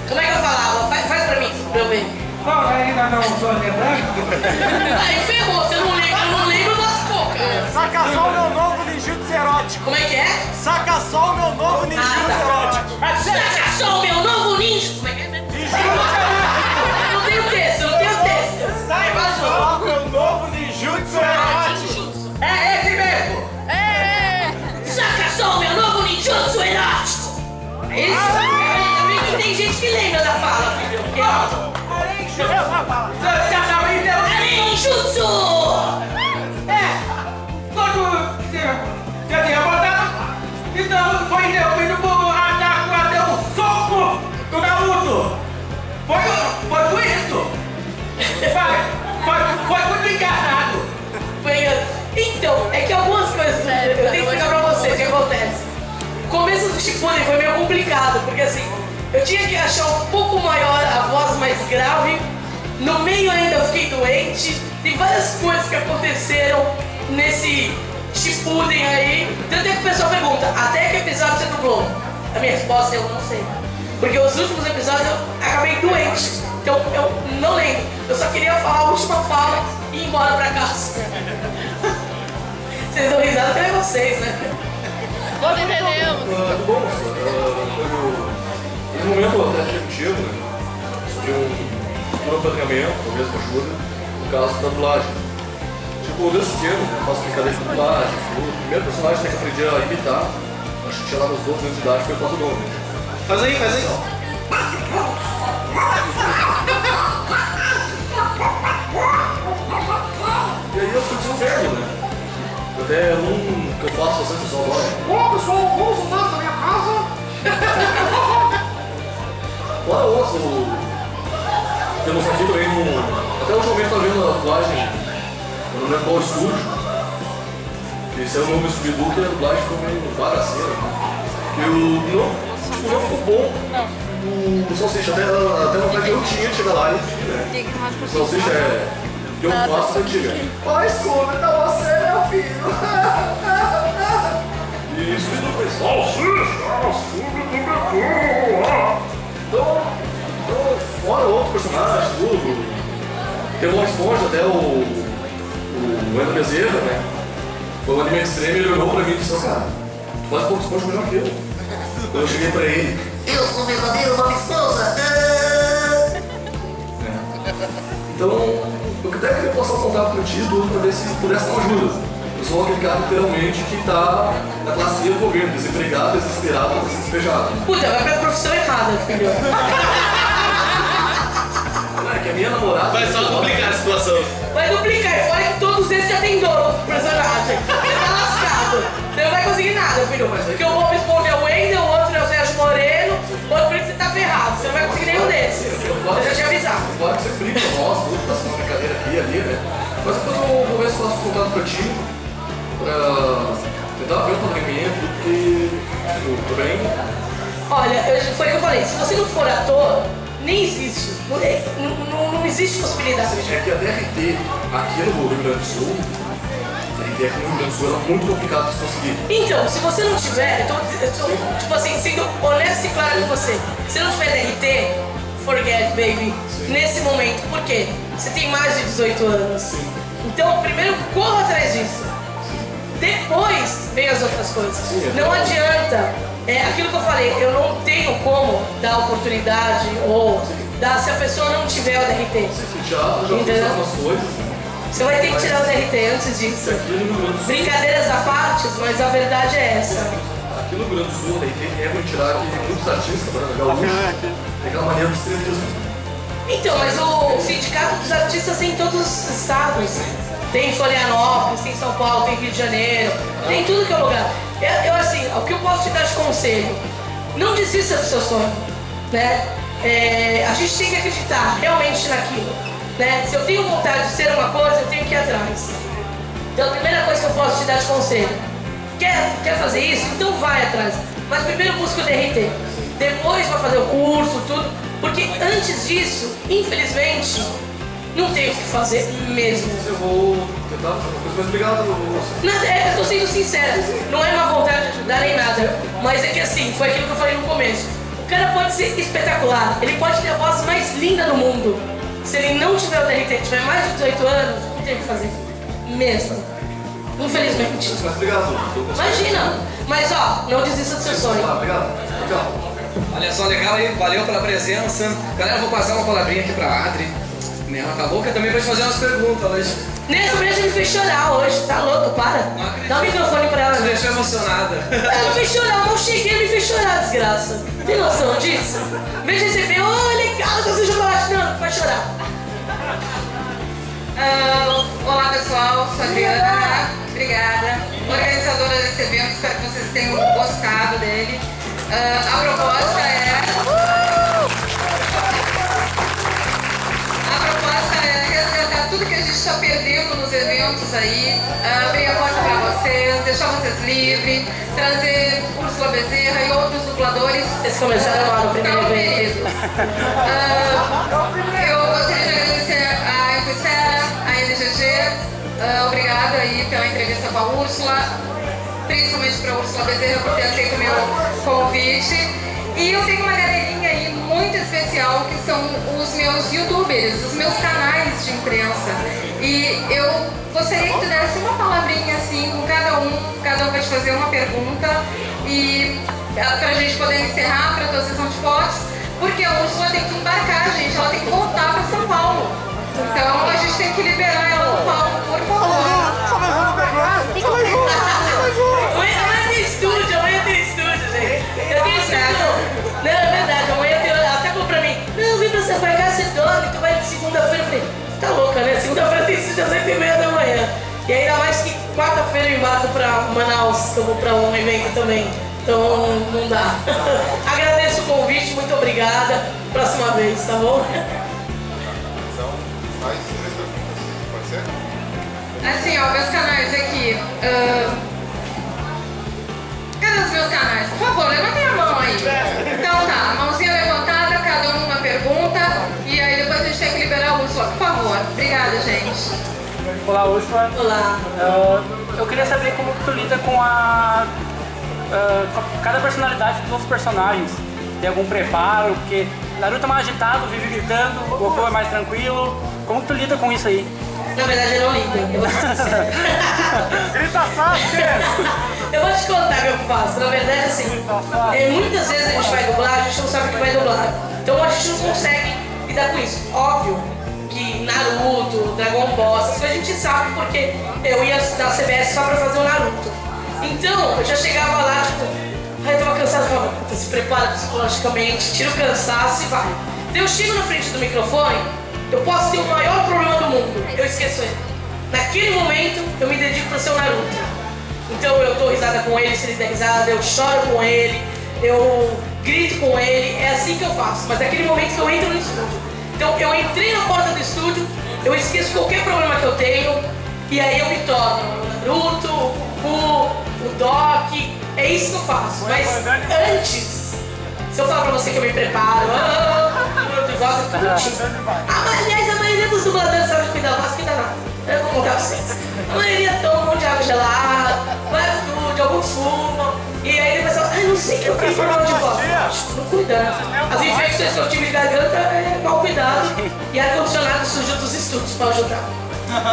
Como é que eu falava? Faz pra mim, pra eu ver. Bom, ainda não estou lembrando. Aí ferrou, você não lembra, eu não lembro das poucas. Saca só o meu novo ninjutsu erótico. Como é que é? Saca só o meu novo ninjutsu erótico. Saca só o meu novo ninja. Como é que é? Não tenho texto, não tenho texto. Saca só o meu novo ninjutsu erótico. É esse mesmo! Saca só o meu novo ninjutsu erótico. Já tava então. Ninjutsu! Quando já tinha botado, então foi interrompido por ataque até o soco do Naruto. Foi isso. Foi muito engraçado. Então, é que algumas coisas eu tenho que explicar pra vocês o que acontece. O começo do Shippuden foi meio complicado, porque assim, eu tinha que achar um pouco maior a voz mais grave. No meio ainda eu fiquei doente. Tem várias coisas que aconteceram nesse Shippuden aí. Tanto é que o pessoal pergunta, até que episódio você dublou? A minha resposta é eu não sei. Porque os últimos episódios eu acabei doente. Então eu não lembro. Eu só queria falar a última fala e ir embora pra casa. Vocês dão risada até vocês, né? Nós entendemos. Bom, no momento eu até contigo, né? Sobre um acompanhamento, ou mesmo ajuda, no caso da dublagem. Tipo, desde pequeno, né? Faço brincadeira de dublagem. O primeiro personagem que eu aprendi a imitar, acho que tinha lá nos 12 anos de idade, foi o Pato Nome. Faz aí. E aí eu fui desenvolvendo, né? Até um que eu faço bastante pessoal agora. Ô pessoal, vamos voltar pra minha casa! Fora outro, temos aqui também até ultimamente tá vendo a dublagem, eu não lembro qual estúdio. Esse é o novo Scooby-Doo, que a dublagem ficou meio bagaceira, né? Não ficou bom. O Salsicha, até na verdade eu tinha de chegar lá e né? O Salsicha eu faço antiga. Oi, Scooby, então você é meu filho. E Scooby-Doo foi Salsicha, Scooby-Doo. Então, fora outro personagem, tudo. Tem o Bob Esponja, até o Wendel Bezerra, né? Foi um anime extremo e ele olhou pra mim e disse, cara, tu faz Bob Esponja melhor que eu. Quando eu cheguei pra ele, eu sou o verdadeiro Bob Esponja! Então, eu até queria passar o contato contigo pra ver se pudesse dar uma ajuda. Eu sou aquele cara literalmente que tá na classe do governo, desempregado, desesperado, despejado. Puta, vai pra profissão errada, filho. É que a minha namorada... Vai só duplicar a situação. Vai duplicar, e fora que todos eles já tem dono do personagem. Você tá lascado. Você não vai conseguir nada, filho. Porque o Bob Esponja é o Wendel, o outro é o Sérgio Moreno, o outro por isso você tá ferrado. Você não vai conseguir nenhum desses. Eu já te avisar. Claro que você brinca com nós, tudo, tá sendo uma brincadeira aqui e ali, né? Mas depois eu vou ver se faço contato pra ti, pra tentar ver o treinamento, porque tudo bem. Olha, foi o que eu falei, se você não for ator, nem existe. Não existe possibilidade. É que a DRT aqui no Rio Grande do Sul, a DRT aqui no Rio Grande do Sul é muito complicado de conseguir. Então, se você não tiver, eu tô tipo assim, sendo honesto e claro com você, se não tiver DRT, forget, baby, nesse momento. Por quê? Você tem mais de 18 anos. Sim. Então, primeiro, corra atrás disso. Depois, vem as outras coisas. Sim, não adianta. É aquilo que eu falei, eu não tenho como dar oportunidade ou dar se a pessoa não tiver o DRT. Já fiz algumas coisas. Você vai ter que tirar o DRT antes disso. Brincadeiras à parte, mas a verdade é essa. Aqui no Rio Grande do Sul, a DRT é muito tirar que muitos artistas, gaúchos, tem aquela maneira dos estrelismo. Então, mas o sindicato dos artistas tem em todos os estados. Tem em Florianópolis, tem em São Paulo, tem em Rio de Janeiro, tem em tudo que é lugar. Eu assim, o que eu posso te dar de conselho, não desista do seu sonho, né? A gente tem que acreditar realmente naquilo, né? Se eu tenho vontade de ser uma coisa, eu tenho que ir atrás. Então a primeira coisa que eu posso te dar de conselho, quer fazer isso? Então vai atrás. Mas primeiro busca o DRT, depois vai fazer o curso, tudo, porque antes disso, infelizmente, não tem o que fazer mesmo. Eu vou tentar fazer uma coisa, mas obrigado. Nada, eu tô sendo sincera, não é uma vontade de ajudar nem nada, mas é que assim, foi aquilo que eu falei no começo. O cara pode ser espetacular, ele pode ter a voz mais linda do mundo. Se ele não tiver o DRT, tiver mais de 18 anos, não tem o que fazer. Mesmo. Infelizmente. Mas obrigado. Imagina, mas ó, não desista do seu sonho. Obrigado. Legal. Olha só, legal aí, valeu pela presença. Galera, vou passar uma palavrinha aqui pra Adri. Ela tá louca também pra te fazer umas perguntas hoje. Nesse mês ele fez chorar hoje, tá louco? Para. Dá o microfone pra ela. Você deixou emocionada. Ela fez chorar, eu não cheguei e me fez chorar, desgraça. Tem noção disso? Em vez de receber, olha obrigada por esse chocolate. Não, vai chorar. Olá pessoal, sou a Adriana, obrigada. Organizadora desse evento, espero que vocês tenham gostado dele. A proposta é resgatar tudo que a gente está perdendo nos eventos aí, abrir a porta para vocês, deixar vocês livres, trazer Úrsula Bezerra e outros dubladores. Eles começaram lá no primeiro evento. Eu gostaria de agradecer a Infocera, a NGG, obrigada aí pela entrevista com a Úrsula, principalmente para a Úrsula Bezerra por ter aceito o meu convite. E eu tenho uma galerinha aí muito especial que são os meus youtubers, os meus canais de imprensa. E eu gostaria que tu desse uma palavrinha assim com cada um vai te fazer uma pergunta e pra gente poder encerrar para a tua sessão de fotos, porque a Úrsula tem que embarcar, gente, ela tem que voltar para São Paulo. Então a gente tem que liberar ela do palco, por favor. Amanhã tem estúdio, gente. Eu tenho estúdio. Não, é verdade, amanhã ela até falou pra mim, não, vem pra você pagar, você dorme, tu vai de segunda-feira. Eu falei, tá louca, né? Segunda-feira tem estúdio às 8h30 da manhã. E ainda mais que quarta-feira eu embarco pra Manaus, que eu vou pra um evento também. Então não dá. Agradeço o convite, muito obrigada. Próxima vez, tá bom? Então, mais 3 perguntas, pode ser? Assim, ó, meus canais aqui. Cadê os meus canais? Por favor, levantem a mão aí. Então tá, mãozinha levantada, cada um uma pergunta. E aí depois a gente tem que liberar a Úrsula, por favor. Obrigada, gente. Olá, Úrsula. Olá. Eu queria saber como que tu lida com cada personalidade dos outros personagens. Tem algum preparo? Porque Naruto é mais agitado, vive gritando, Goku é mais tranquilo. Como que tu lida com isso aí? Na verdade eu não ligo, eu vou te dizer. Grita Sasuke! Eu vou te contar o que eu faço. Na verdade, assim, muitas vezes a gente vai dublar, a gente não sabe o que vai dublar. Então a gente não consegue lidar com isso. Óbvio que Naruto, Dragon Ball, essas coisas a gente sabe porque eu ia da CBS só pra fazer o Naruto. Então eu já chegava lá, tipo, aí eu tava cansado, eu falava, puta, se prepara psicologicamente, tira o cansaço e vai. Então eu chego na frente do microfone, eu posso ter o maior problema do mundo, eu esqueço ele. Naquele momento eu me dedico pra ser o Naruto. Então eu dou risada com ele, se ele der risada, eu choro com ele, eu grito com ele, é assim que eu faço. Mas naquele momento que eu entro no estúdio. Então eu entrei na porta do estúdio, eu esqueço qualquer problema que eu tenho e aí eu me torno o Naruto, o Goku, o Doc, é isso que eu faço. Mas antes, se eu falar pra você que eu me preparo, eu gosto de tudo. Aliás, a maioria dos dubladores sabe cuidar da voz, cuida nada. Eu vou contar pra vocês. A maioria toma um monte de água gelada, vai pro estúdio, alguns fumam, e aí depois fala, não sei o que eu tenho problema de voz. Não cuida. As infecções que eu tive de garganta é mal cuidado e ar-condicionado sujo dos estúdios pra ajudar.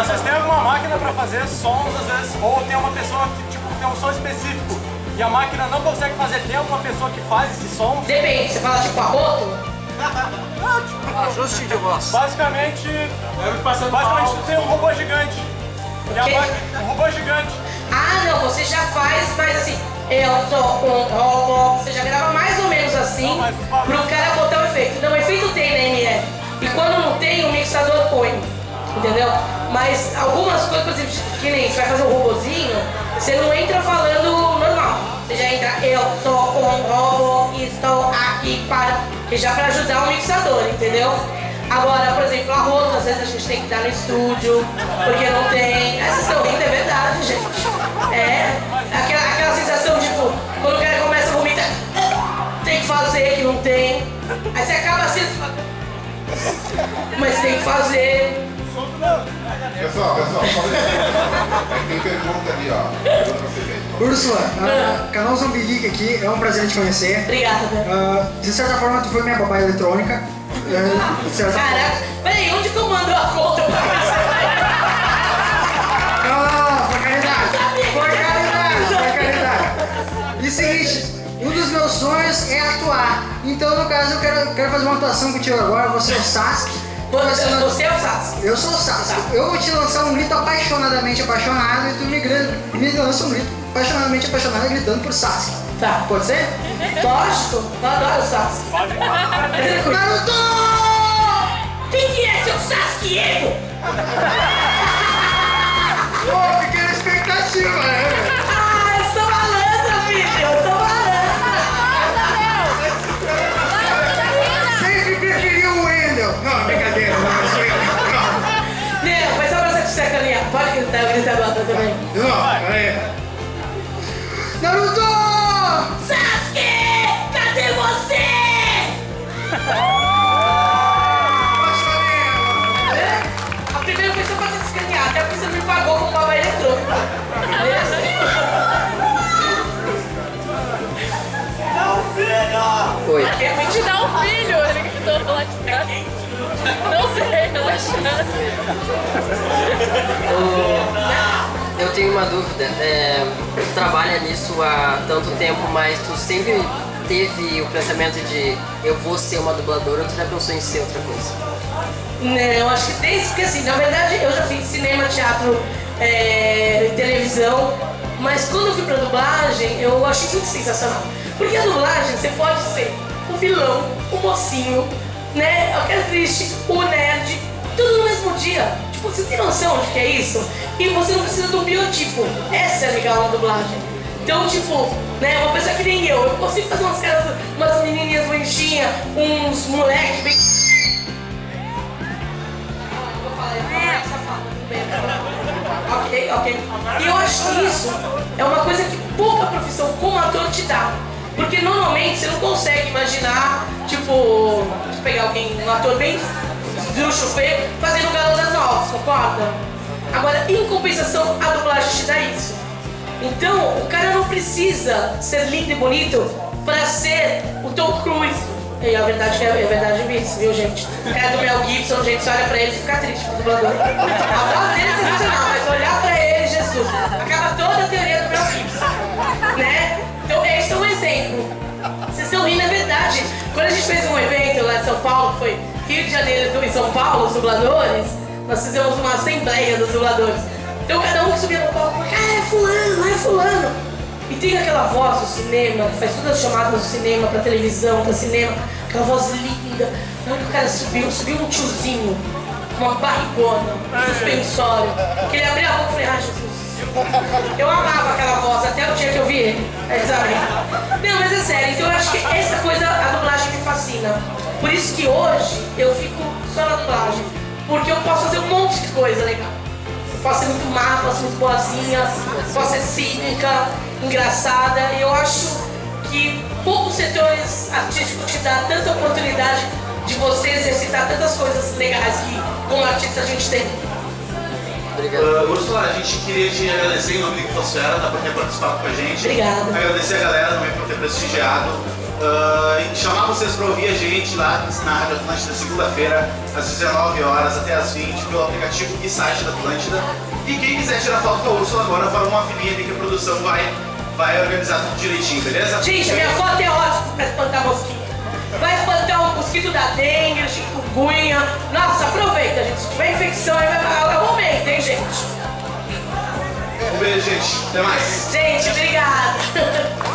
Vocês têm alguma máquina pra fazer sons, às vezes, ou tem uma pessoa que tipo, tem um som específico e a máquina não consegue fazer, tem alguma pessoa que faz esses sons? Depende, você fala tipo arroto? Ajuste de voz. Basicamente tem um robô gigante. E a máquina, um robô gigante. Ah, não, você já faz, mas assim, eu sou um robô, você já grava mais ou menos assim, pro cara botar o efeito. Não, o efeito tem na MF. E quando não tem, o mixador põe. Entendeu? Mas algumas coisas, por exemplo, que nem você vai fazer um robozinho, você não entra falando normal. Você já entra, eu sou um robô, estou aqui para... Que já para ajudar o mixador, entendeu? Agora, por exemplo, a rota, às vezes a gente tem que estar no estúdio, porque não tem... Essas são rindo, é verdade, gente. É, aquela sensação, tipo, quando o cara começa a vomitar, tem que fazer, que não tem. Aí você acaba assim, mas tem que fazer. Pessoal, tem pergunta ali, ó. Pergunta pra você ver. Úrsula, canal Zombie Geek aqui, é um prazer te conhecer. Obrigada. De certa forma, tu foi minha babá eletrônica. Caraca, peraí, onde que eu mando a conta pra Não, foi caridade. E seguinte, um dos meus sonhos é atuar. Então, no caso, eu quero fazer uma atuação contigo agora. Você é o Sasuke. Você é o Sasuke? Eu sou o Sasuke. Eu vou te lançar um grito apaixonadamente apaixonado e tu me lança um grito apaixonadamente apaixonado gritando por Sasuke. Tá. Pode ser? Lógico, eu adoro o Sasuke. Naruto! Quem que é seu Sasuke? Pô, fiquei na expectativa, né? Ah, eu sou malandra, filho! Eu sou malandra! Sempre preferi o Wendel. Não, brincadeira, não. Não, mas só pra você te sacanear. Pode gritar agora também. Não, peraí. Naruto! Sasuke! Cadê você? A primeira pessoa pra te escanear, até porque você me pagou com baba eletrônico. Dá um filho! Oi. Vem te dar um filho! Ele gritou lá de casa. Não sei, não é chance. Eu tenho uma dúvida. Tu trabalha nisso há tanto tempo, mas tu sempre teve o pensamento de eu vou ser uma dubladora ou tu já pensou em ser outra coisa? Não, eu acho que desde que assim, na verdade eu já fiz cinema, teatro, televisão, mas quando eu fui pra dublagem eu achei muito sensacional. Porque a dublagem você pode ser o vilão, o mocinho, né? Aquele triste, o nerd, tudo no mesmo dia. Tipo, você tem noção de que é isso? E você não precisa do biotipo. Essa é legal na dublagem. Então, tipo, né, uma pessoa que nem eu consigo fazer umas caras, umas menininhas bonitinhas, uns moleques bem... Ok. E eu acho que isso é uma coisa que pouca profissão como ator te dá. Porque normalmente você não consegue imaginar, tipo, pegar alguém, um ator bem bruxo feio, fazendo o Galã das Novas, concorda? Agora, em compensação, a dublagem te dá isso. Então, o cara não precisa ser lindo e bonito para ser o Tom Cruise. E a verdade é verdade isso, viu, gente? O cara do Mel Gibson, gente, você olha pra ele e fica triste com o dublador. A voz dele é sensacional, mas olhar pra ele, Jesus, acaba toda a teoria do Mel Gibson, né? Então, esse é um exemplo. Vocês estão rindo, é verdade. Quando a gente fez um evento lá em São Paulo, foi Rio de Janeiro e São Paulo, os dubladores, nós fizemos uma assembleia dos dubladores. Então, cada um que subia no palco falava, é fulano. E tem aquela voz do cinema, que faz todas as chamadas do cinema, pra televisão, pra cinema, aquela voz linda. Na hora que o cara subiu um tiozinho, uma barrigona, um suspensório, que ele abria a boca e falei, Jesus. Eu amava aquela voz, até o dia que eu vi ele. Não, mas é sério, então eu acho que essa coisa, a dublagem me fascina. Por isso que hoje eu fico só na dublagem, porque eu posso fazer um monte de coisa legal. Posso ser muito má, posso ser muito boazinha, posso ser cínica, engraçada. E eu acho que poucos setores artísticos te dão tanta oportunidade de você exercitar tantas coisas legais que como artista a gente tem. Obrigado. Úrsula, a gente queria te agradecer em nome do Infosfera, por ter participado com a gente. Obrigada. Agradecer a galera também por ter prestigiado. E chamar vocês para ouvir a gente lá na Rádio Atlântida, segunda-feira, às 19 horas até às 20, pelo aplicativo e site da Atlântida. E quem quiser tirar foto com a Úrsula agora, fala uma fininha ali que a produção vai organizar tudo direitinho, beleza? Gente, a minha foto é ótima para espantar mosquito. Vai espantar o mosquito da dengue, chikungunya. Nossa, aproveita, gente. Se tiver infecção, aí é o momento, hein, gente? Um beijo, gente. Até mais. Gente, obrigada.